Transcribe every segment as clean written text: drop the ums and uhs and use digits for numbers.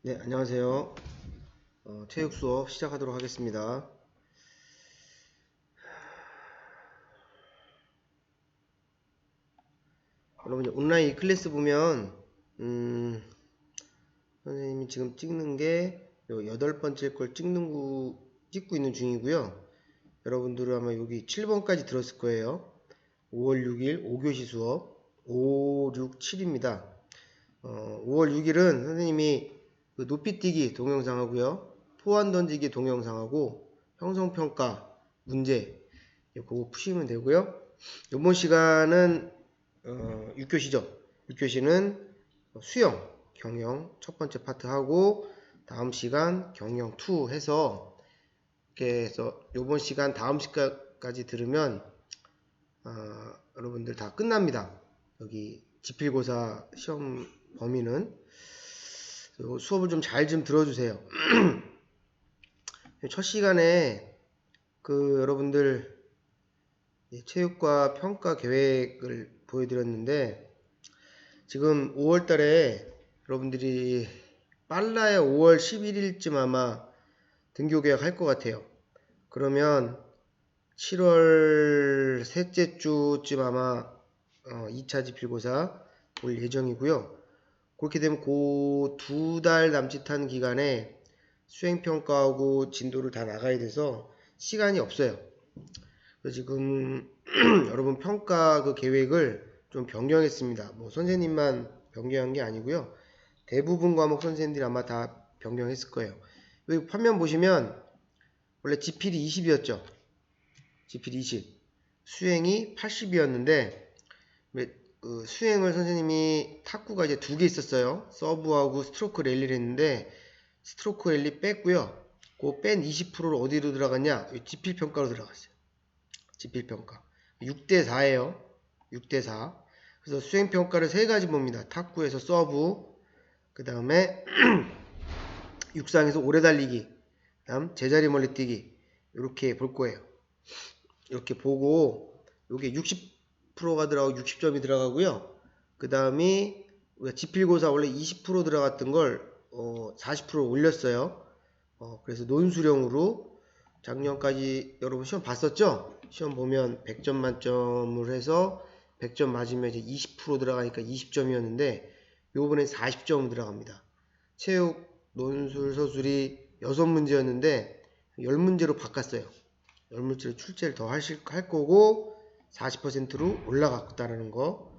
네, 안녕하세요. 체육 수업 시작하도록 하겠습니다. 여러분, 온라인 클래스 보면, 선생님이 지금 찍는 게 요 8번째 걸 찍고 있는 중이고요. 여러분들은 아마 여기 7번까지 들었을 거예요. 5월 6일 5교시 수업 5, 6, 7입니다. 5월 6일은 선생님이 그 높이뛰기 동영상 하고요. 포환 던지기 동영상하고 형성평가 문제 그거 푸시면 되고요. 이번 시간은 6교시죠. 6교시는 수영, 경영 첫 번째 파트 하고 다음 시간 경영 2 해서 이렇게 해서 이번 시간 다음 시간까지 들으면 여러분들 다 끝납니다. 여기 지필고사 시험 범위는 수업을 좀 잘 좀 들어주세요. 첫 시간에 여러분들 체육과 평가 계획을 보여드렸는데 지금 5월달에 여러분들이 빨라야 5월 11일쯤 아마 등교 계약할 것 같아요. 그러면 7월 셋째 주쯤 아마 2차 지필고사 볼 예정이고요. 그렇게 되면 그 2달 남짓한 기간에 수행평가하고 진도를 다 나가야 돼서 시간이 없어요. 그래서 지금 여러분 평가 그 계획을 좀 변경했습니다. 뭐 선생님만 변경한 게 아니고요. 대부분 과목 선생님들이 아마 다 변경했을 거예요. 여기 화면 보시면 원래 지필이 20이었죠. 지필 20. 수행이 80이었는데 수행을 선생님이 탁구가 이제 2개 있었어요. 서브하고 스트로크 랠리를 했는데 스트로크 랠리 뺐고요. 그 뺀 20%를 어디로 들어갔냐? 지필평가로 들어갔어요. 지필평가 6대4예요. 6대4. 그래서 수행평가를 3가지 봅니다. 탁구에서 서브, 그 다음에 육상에서 오래 달리기, 그 다음 제자리 멀리 뛰기 이렇게 볼 거예요. 이렇게 보고 이게 60%가 들어가고 60점이 들어가고요. 그 다음이 우리가 지필고사 원래 20% 들어갔던 걸 40% 올렸어요. 그래서 논술형으로 작년까지 여러분 시험 봤었죠? 시험 보면 100점 만점을 해서 100점 맞으면 이제 20% 들어가니까 20점이었는데 요번엔 40점 들어갑니다. 체육, 논술, 서술이 6문제였는데 10문제로 바꿨어요. 10문제로 출제를 더 할 거고 40%로 올라갔다는 거.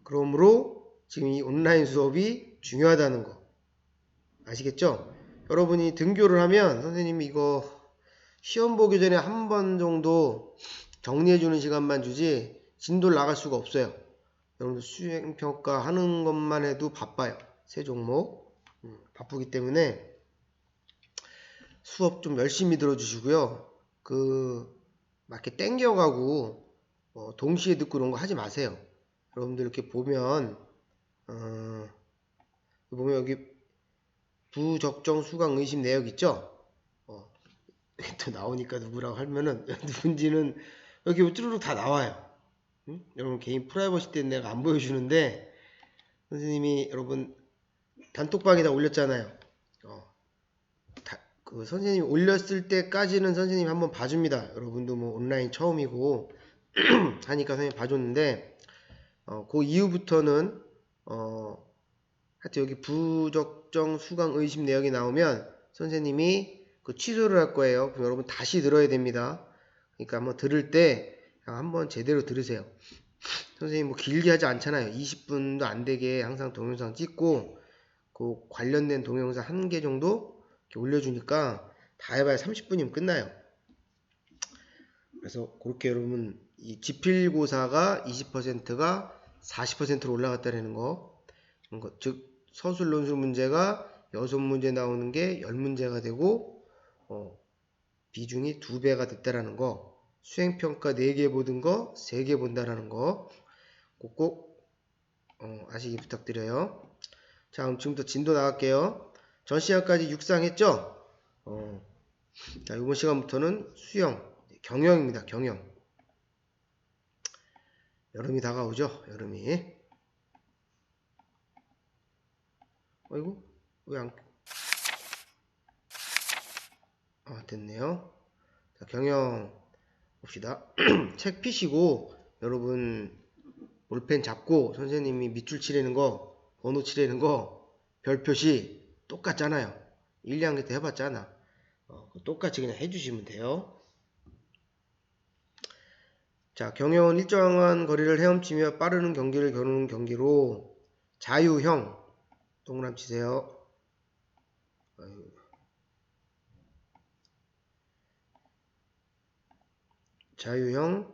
그러므로 지금 이 온라인 수업이 중요하다는 거 아시겠죠? 여러분이 등교를 하면 선생님이 이거 시험 보기 전에 한 번 정도 정리해주는 시간만 주지 진도를 나갈 수가 없어요. 여러분들 수행평가 하는 것만 해도 바빠요. 세 종목 바쁘기 때문에 수업 좀 열심히 들어주시고요. 막 이렇게 땡겨가고 동시에 듣고 이런 거 하지 마세요. 여러분들 이렇게 보면 여기 부적정 수강 의심 내역 있죠? 또 나오니까 누구라고 하면은 누군지는 여기 쭈루룩 다 나와요. 응? 여러분 개인 프라이버시 때문에 내가 안 보여주는데 선생님이 여러분 단톡방에다 올렸잖아요. 그 선생님이 올렸을 때까지는 선생님이 한번 봐줍니다. 여러분도 뭐 온라인 처음이고 하니까 선생님이 봐줬는데 그 이후부터는 하여튼 여기 부적정 수강 의심 내역이 나오면 선생님이 그 취소를 할 거예요. 그럼 여러분 다시 들어야 됩니다. 그러니까 한번 들을 때 한번 제대로 들으세요. 선생님 뭐 길게 하지 않잖아요. 20분도 안 되게 항상 동영상 찍고 그 관련된 동영상 1개 정도 이렇게 올려주니까 다 해봐야 30분이면 끝나요. 그래서 그렇게 여러분 이 지필고사가 20%가 40%로 올라갔다는 거, 즉 서술 논술 문제가 6문제 나오는 게 10문제가 되고 비중이 2배가 됐다라는 거, 수행평가 4개 보던 거 3개 본다라는 거 꼭 아시기 부탁드려요. 자, 그럼 지금부터 진도 나갈게요. 전 시간까지 육상 했죠? 자, 이번 시간부터는 수영, 경영입니다. 경영. 여름이 다가오죠? 여름이. 아이고. 왜 안, 됐네요. 자, 경영 봅시다. 책 피시고 여러분 볼펜 잡고 선생님이 밑줄 칠하는 거, 번호 칠하는 거, 별 표시 똑같잖아요. 1, 2학년 때 해봤잖아. 똑같이 그냥 해주시면 돼요. 자, 경영은 일정한 거리를 헤엄치며 빠르는 경기를 겨누는 경기로 자유형 동그라미 치세요. 자유형,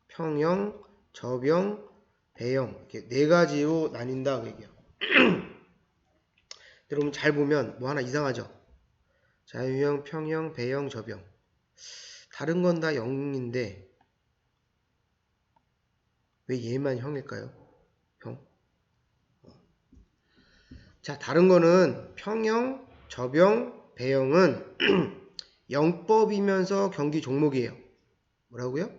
평형, 접형, 배형 이렇게 네 가지로 나뉜다 그 얘기예요. 여러분 잘 보면 뭐 하나 이상하죠? 자유형, 평형, 배형, 접형 다른 건 다 0인데 왜 얘만 형일까요? 형. 자, 다른 거는 평형, 접형, 배형은 영법이면서 경기 종목이에요. 뭐라고요?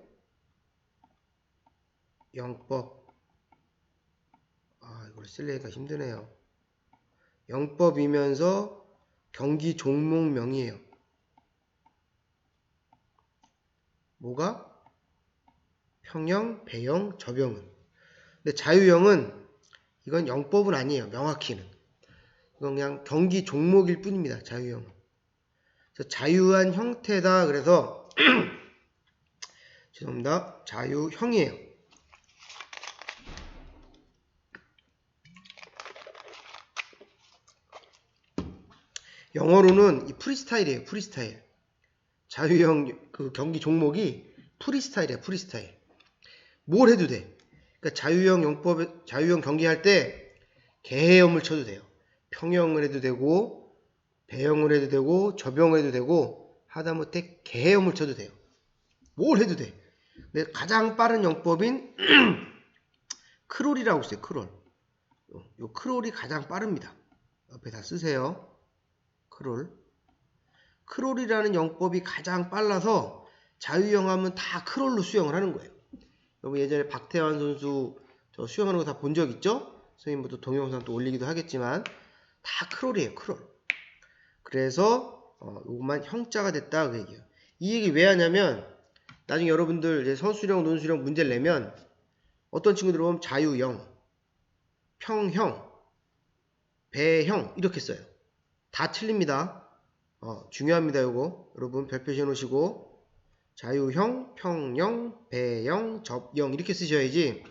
영법. 이걸 쓰려니까 힘드네요. 영법이면서 경기 종목명이에요. 뭐가? 평형, 배형, 접형은. 근데 자유형은 이건 영법은 아니에요. 명확히는. 이건 그냥 경기 종목일 뿐입니다. 자유형은. 그래서 자유한 형태다. 그래서 죄송합니다. 자유형이에요. 영어로는 이 프리스타일이에요. 프리스타일. 자유형 그 경기 종목이 프리스타일이에요. 프리스타일. 뭘 해도 돼. 그러니까 자유형 경기할 때 개헤엄을 쳐도 돼요. 평형을 해도 되고 배형을 해도 되고 접형을 해도 되고 하다못해 개헤엄을 쳐도 돼요. 뭘 해도 돼. 근데 가장 빠른 영법인 크롤이라고 있어요. 크롤. 요 크롤이 가장 빠릅니다. 옆에 다 쓰세요. 크롤. 크롤이라는 영법이 가장 빨라서 자유형 하면 다 크롤로 수영을 하는 거예요. 여러분 예전에 박태환 선수 저 수영하는 거 다 본 적 있죠? 선생님부터 동영상 또 올리기도 하겠지만 다 크롤이에요. 크롤. 그래서 요것만 형자가 됐다 그 얘기예요. 이 얘기 왜 하냐면 나중에 여러분들 이제 선수령 논수령 문제를 내면 어떤 친구들 보면 자유형, 평형, 배형 이렇게 써요. 다 틀립니다. 중요합니다. 요거 여러분 별표시 해놓으시고 자유형, 평형, 배형, 접형 이렇게 쓰셔야지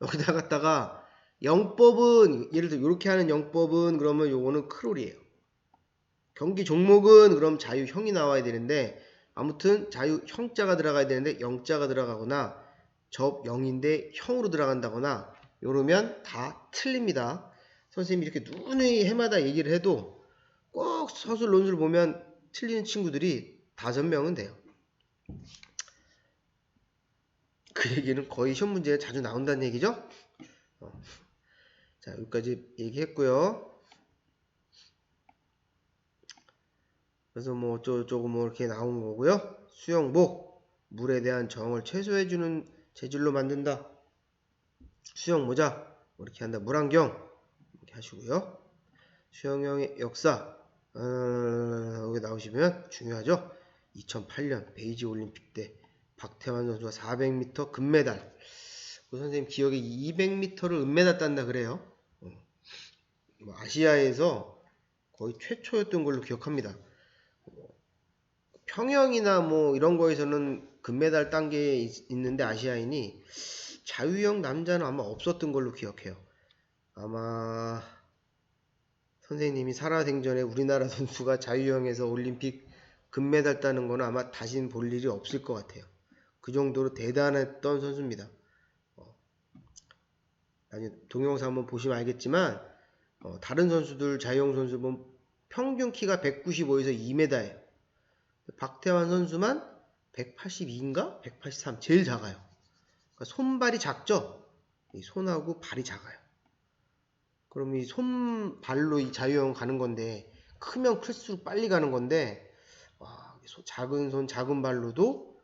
여기다 갖다가 영법은 예를 들어 이렇게 하는 영법은 그러면 요거는 크롤이에요. 경기 종목은 그럼 자유형이 나와야 되는데 아무튼 자유형자가 들어가야 되는데 영자가 들어가거나 접영인데 형으로 들어간다거나 이러면 다 틀립니다. 선생님이 이렇게 누누이 해마다 얘기를 해도 꼭 서술 논술 보면 틀리는 친구들이 5명은 돼요. 그 얘기는 거의 시험 문제에 자주 나온다는 얘기죠. 자, 여기까지 얘기했고요. 그래서 뭐 어쩌고저쩌고 뭐 이렇게 나온 거고요. 수영복, 물에 대한 정을 최소해주는 재질로 만든다. 수영모자, 이렇게 한다. 물안경, 이렇게 하시고요. 수영형의 역사, 여기 나오시면 중요하죠. 2008년 베이지 올림픽 때 박태환 선수가 400m 금메달. 그 선생님 기억에 200m를 은메달 딴다 그래요. 아시아에서 거의 최초였던 걸로 기억합니다. 평영이나 뭐 이런 거에서는 금메달 딴 게 있는데 아시아인이 자유형 남자는 아마 없었던 걸로 기억해요. 아마 선생님이 살아생전에 우리나라 선수가 자유형에서 올림픽 금메달 따는 거는 아마 다시는 볼 일이 없을 것 같아요. 그 정도로 대단했던 선수입니다. 나중에 동영상 한번 보시면 알겠지만 다른 선수들 자유형 선수 보면 평균 키가 195에서 2m예요. 박태환 선수만 182인가? 183 제일 작아요. 그러니까 손발이 작죠? 이 손하고 발이 작아요. 그럼 이 손발로 이 자유형 가는 건데 크면 클수록 빨리 가는 건데 작은 손 작은 발로도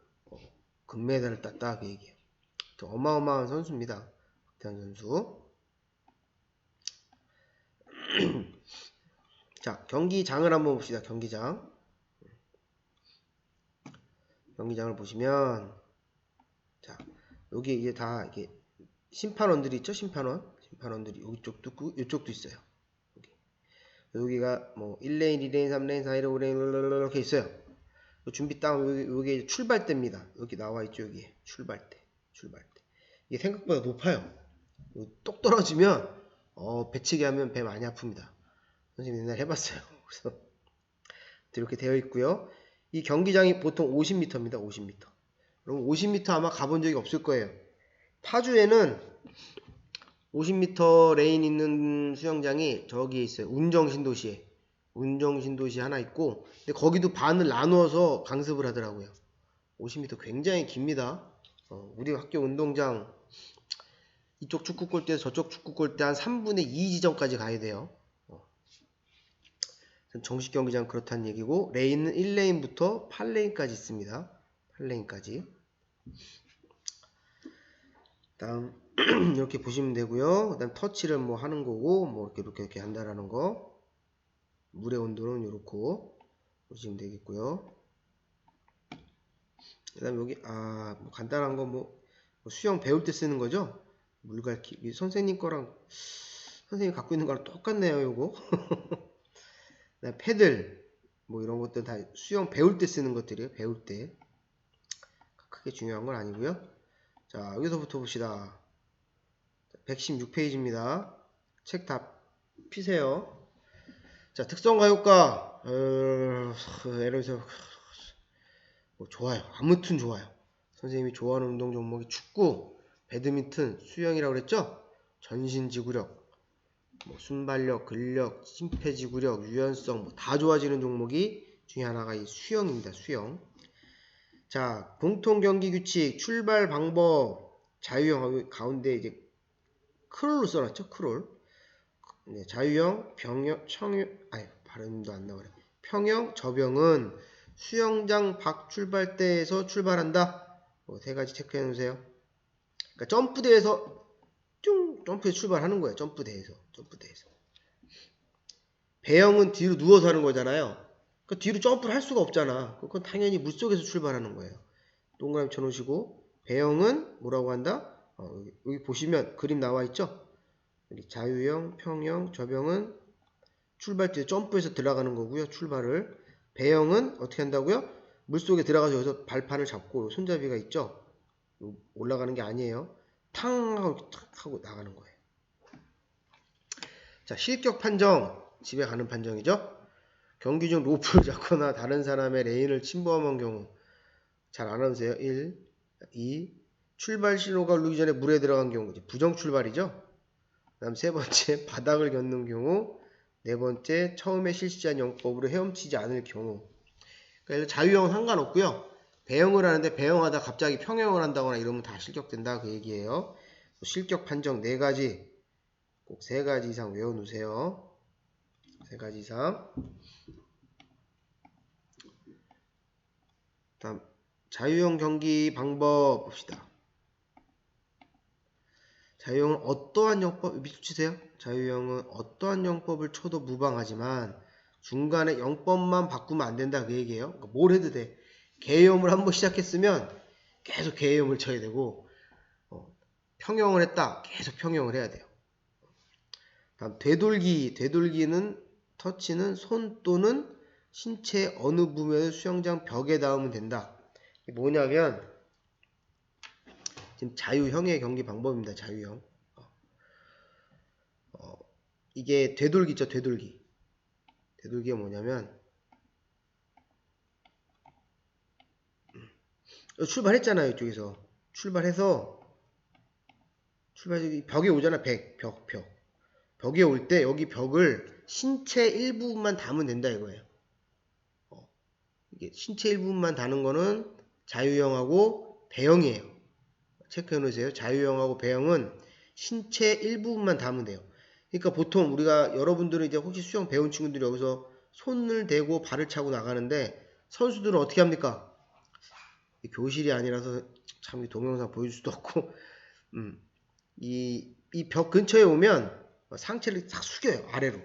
금메달을 땄다 그 얘기예요. 어마어마한 선수입니다. 박태환 선수. 자, 경기장을 한번 봅시다. 경기장을 보시면, 자, 여기 이제 다 이게 심판원들이 있죠? 심판원들이 이쪽도 있고, 이쪽도 있어요. 여기가 뭐 1레인, 2레인, 3레인, 4레인, 5레인 이렇게 있어요. 준비 다운 여기 출발대입니다. 여기 나와 있죠. 여기 출발대. 이게 생각보다 높아요. 똑 떨어지면 배치기 하면 배 많이 아픕니다. 선생님 옛날에 해봤어요. 그래서 이렇게 되어 있고요. 이 경기장이 보통 50m입니다. 50m. 그럼 50m 아마 가본 적이 없을 거예요. 파주에는 50m 레인 있는 수영장이 저기에 있어요. 운정신도시에 하나 있고, 근데 거기도 반을 나누어서 강습을 하더라고요. 50m 굉장히 깁니다. 우리 학교 운동장 이쪽 축구 골대에서 저쪽 축구 골대 한 3분의 2 지점까지 가야 돼요. 정식 경기장 그렇다는 얘기고, 레인은 1레인부터 8레인까지 있습니다. 8레인까지. 다음 이렇게 보시면 되고요. 그다음 터치를 뭐 하는 거고, 뭐 이렇게 한다라는 거. 물의 온도는 이렇고 보시면 되겠고요. 그다음 여기 뭐 간단한 거 뭐 수영 배울 때 쓰는 거죠. 물갈퀴. 선생님 거랑 선생님 갖고 있는 거랑 똑같네요. 요거. 그다음 패들 뭐 이런 것들 다 수영 배울 때 쓰는 것들이에요. 배울 때. 크게 중요한 건 아니고요. 자, 여기서부터 봅시다. 116페이지입니다. 책 다 피세요. 자, 특성과 효과. 예를 들어서 좋아요. 아무튼 좋아요. 선생님이 좋아하는 운동 종목이 축구, 배드민턴, 수영이라고 그랬죠? 전신지구력, 순발력, 근력, 심폐지구력, 유연성 다 좋아지는 종목이 중에 하나가 이 수영입니다. 수영. 자, 공통 경기 규칙, 출발 방법, 자유형 가운데 이제 크롤로 써놨죠? 크롤. 네, 자유형, 병영, 발음도 안 나오네. 평형, 저병은 수영장 밖 출발대에서 출발한다. 세 가지 체크해 놓으세요. 그러니까 점프대에서 점프해서 출발하는 거예요. 점프대에서. 배영은 뒤로 누워서 하는 거잖아요. 그 뒤로 점프를 할 수가 없잖아. 그건 당연히 물속에서 출발하는 거예요. 동그라미 쳐놓으시고, 배영은 뭐라고 한다? 여기 보시면 그림 나와 있죠? 여기 자유형, 평형, 저병은 출발대 점프해서 들어가는 거고요. 출발을. 배영은 어떻게 한다고요? 물속에 들어가서 여기서 발판을 잡고 손잡이가 있죠? 올라가는 게 아니에요. 탕 하고 탁 하고 나가는 거예요. 자, 실격 판정. 집에 가는 판정이죠. 경기 중 로프를 잡거나 다른 사람의 레인을 침범한 경우. 잘 알아두세요. 1, 2. 출발 신호가 울리기 전에 물에 들어간 경우. 부정 출발이죠. 그 다음 세 번째, 바닥을 걷는 경우. 네 번째, 처음에 실시한 영법으로 헤엄치지 않을 경우. 그러니까 자유형은 상관없고요. 배영을 하는데 배영하다 갑자기 평형을 한다거나 이러면 다 실격된다 그 얘기예요. 실격 판정 4가지, 꼭 3가지 이상 외워놓으세요. 3가지 이상. 다음 자유형 경기 방법 봅시다. 자유형은 어떠한 영법, 밑줄 치세요. 자유형은 어떠한 영법을 쳐도 무방하지만 중간에 영법만 바꾸면 안 된다 그 얘기예요. 그러니까 뭘 해도 돼. 개염을 한번 시작했으면 계속 개염을 쳐야 되고, 평형을 했다 계속 평형을 해야 돼요. 다음 되돌기는 터치는 손 또는 신체 어느 부분에서 수영장 벽에 닿으면 된다. 이게 뭐냐면 지금 자유형의 경기 방법입니다. 자유형. 이게 되돌기죠. 되돌기가 뭐냐면 출발했잖아요. 이쪽에서 출발해서 벽에 오잖아. 벽에 올 때 여기 벽을 신체 일부분만 닿으면 된다 이거예요. 이게 신체 일부분만 닿는 거는 자유형하고 배영이에요. 체크해 놓으세요. 자유형하고 배영은 신체 일부분만 닿으면 돼요. 그러니까 보통 우리가 여러분들은 이제 혹시 수영 배운 친구들이 여기서 손을 대고 발을 차고 나가는데 선수들은 어떻게 합니까? 교실이 아니라서 참 동영상 보여줄 수도 없고 이 벽 근처에 오면 상체를 싹 숙여요. 아래로.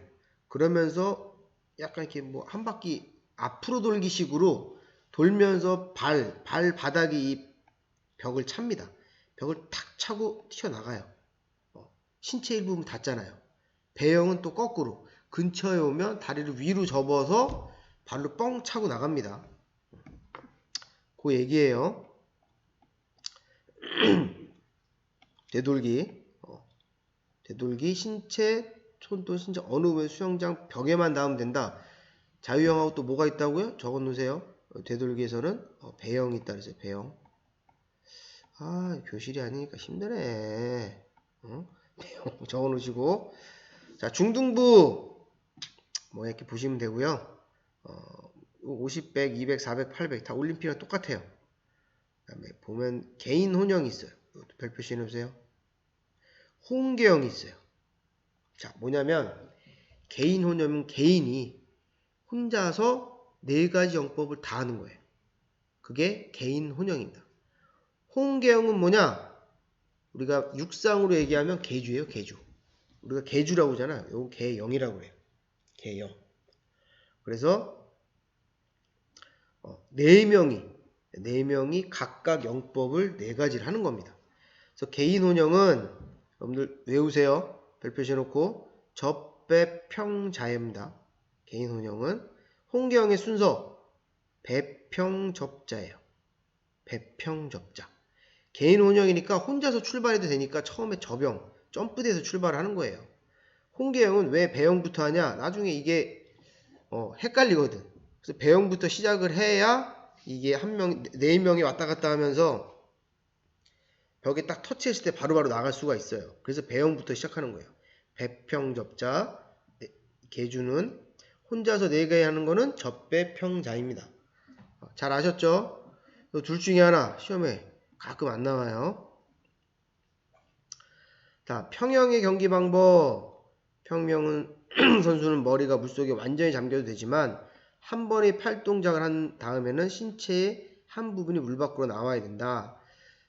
그러면서 약간 이렇게 뭐 한 바퀴 앞으로 돌기 식으로 돌면서 발바닥이 이 벽을 찹니다. 벽을 탁 차고 튀어나가요. 신체 일부분 닿잖아요. 배영은 또 거꾸로 근처에 오면 다리를 위로 접어서 발로 뻥 차고 나갑니다. 그 얘기예요. 되돌기. 되돌기 신체 손 또는 신체 어느 부분 수영장 벽에만 닿으면 된다. 자유형하고 또 뭐가 있다고요? 적어 놓으세요. 되돌기에서는 배영이 있다 그랬어요. 배영. 아, 교실이 아니니까 힘드네. 배영 적어 놓으시고. 자, 중등부 뭐 이렇게 보시면 되고요. 50, 100, 200, 400, 800 다 올림픽이랑 똑같아요. 그다음에 보면 개인 혼영이 있어요. 이것도 별표시 해놓으세요. 혼계형이 있어요. 자, 뭐냐면 개인 혼영은 개인이 혼자서 4가지 영법을 다 하는 거예요. 그게 개인 혼영입니다. 혼계형은 뭐냐? 우리가 육상으로 얘기하면 계주예요, 계주. 우리가 계주라고 하잖아요. 이건 계영이라고 해요. 계영. 그래서 4명이 각각 영법을 4가지를 하는 겁니다. 그래서 개인 혼영은 여러분들 외우세요. 별표시 해놓고 접배평자입니다. 개인 혼영은 혼계형의 순서 배평접자예요. 배평접자. 개인 혼영이니까 혼자서 출발해도 되니까 처음에 접영, 점프대에서 출발을 하는 거예요. 혼계형은 왜 배영부터 하냐? 나중에 이게 헷갈리거든. 그래서 배영부터 시작을 해야 이게 4명이 왔다 갔다 하면서 벽에 딱 터치했을 때 바로바로 나갈 수가 있어요. 그래서 배영부터 시작하는 거예요. 배평접자, 계주는 혼자서 4개 하는 거는 접배평자입니다. 잘 아셨죠? 둘 중에 하나 시험에 가끔 안 나와요. 자, 평영의 경기 방법. 평영은 선수는 머리가 물속에 완전히 잠겨도 되지만 한 번의 팔 동작을 한 다음에는 신체의 한 부분이 물 밖으로 나와야 된다.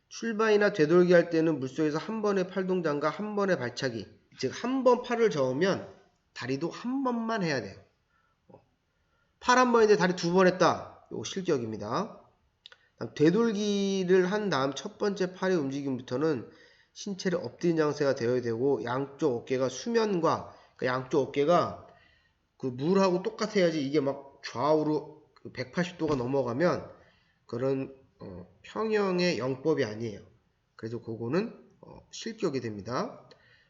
출발이나 되돌기 할 때는 물속에서 한 번의 팔 동작과 한 번의 발차기, 즉 한 번 팔을 저으면 다리도 한 번만 해야 돼요. 팔 한 번인데 다리 2번 했다. 이거 실격입니다. 되돌기를 한 다음 첫 번째 팔의 움직임부터는 신체를 엎드린 장세가 되어야 되고 양쪽 어깨가 수면과 양쪽 어깨가 그 물하고 똑같아야지 이게 막 좌우로 180도가 넘어가면 그런 평형의 영법이 아니에요. 그래서 그거는 실격이 됩니다.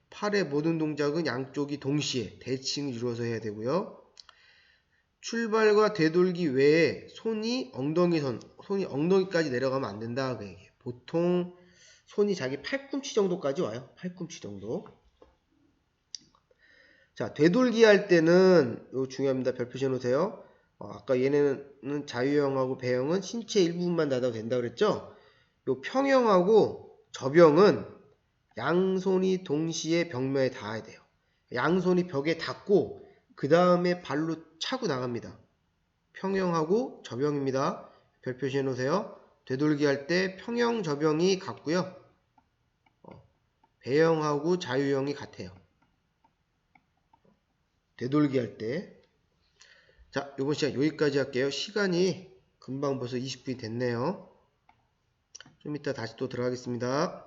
팔의 모든 동작은 양쪽이 동시에 대칭을 이루어서 해야 되고요. 출발과 되돌기 외에 손이 엉덩이까지 내려가면 안 된다. 보통 손이 자기 팔꿈치 정도까지 와요. 팔꿈치 정도. 자, 되돌기 할 때는 이거 중요합니다. 별표시 해놓으세요. 아까 얘네는 자유형하고 배형은 신체 일부분만 닿아도 된다 그랬죠? 요 평형하고 접영은 양손이 동시에 벽면에 닿아야 돼요. 양손이 벽에 닿고 그 다음에 발로 차고 나갑니다. 평형하고 접영입니다. 별표시 해놓으세요. 되돌기 할 때 평형, 접영이 같고요. 배형하고 자유형이 같아요. 되돌기 할 때. 자, 이번 시간 여기까지 할게요. 시간이 금방 벌써 20분이 됐네요. 좀 이따 다시 또 들어가겠습니다.